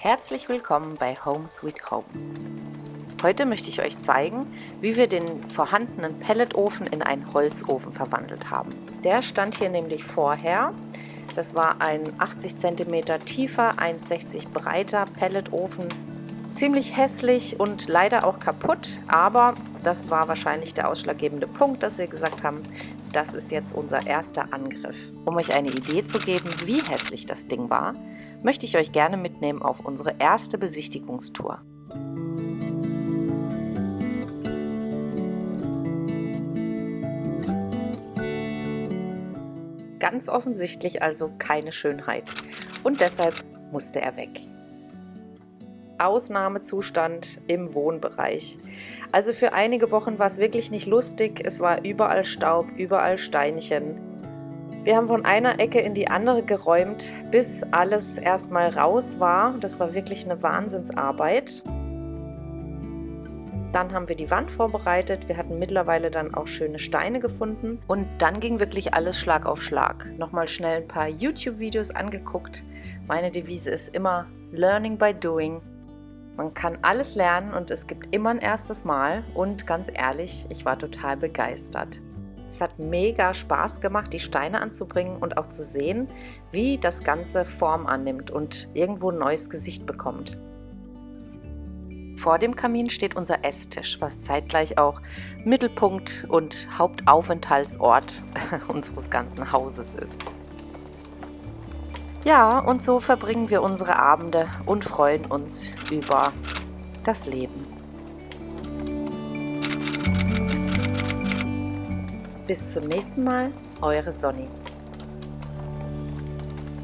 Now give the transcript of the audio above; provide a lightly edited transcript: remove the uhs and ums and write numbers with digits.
Herzlich willkommen bei Home Sweet Home. Heute möchte ich euch zeigen, wie wir den vorhandenen Pelletofen in einen Holzofen verwandelt haben. Der stand hier nämlich vorher. Das war ein 80 cm tiefer, 1,60 breiter Pelletofen. Ziemlich hässlich und leider auch kaputt, aber das war wahrscheinlich der ausschlaggebende Punkt, dass wir gesagt haben, das ist jetzt unser erster Angriff. Um euch eine Idee zu geben, wie hässlich das Ding war, möchte ich euch gerne mitnehmen auf unsere erste Besichtigungstour. Ganz offensichtlich also keine Schönheit und deshalb musste er weg. Ausnahmezustand im Wohnbereich. Also für einige Wochen war es wirklich nicht lustig, es war überall Staub, überall Steinchen. Wir haben von einer Ecke in die andere geräumt, bis alles erstmal raus war. Das war wirklich eine Wahnsinnsarbeit. Dann haben wir die Wand vorbereitet. Wir hatten mittlerweile dann auch schöne Steine gefunden. Und dann ging wirklich alles Schlag auf Schlag. Nochmal schnell ein paar YouTube-Videos angeguckt. Meine Devise ist immer Learning by Doing. Man kann alles lernen und es gibt immer ein erstes Mal. Und ganz ehrlich, ich war total begeistert. Es hat mega Spaß gemacht, die Steine anzubringen und auch zu sehen, wie das Ganze Form annimmt und irgendwo ein neues Gesicht bekommt. Vor dem Kamin steht unser Esstisch, was zeitgleich auch Mittelpunkt und Hauptaufenthaltsort unseres ganzen Hauses ist. Ja, und so verbringen wir unsere Abende und freuen uns über das Leben. Bis zum nächsten Mal, eure Sonny.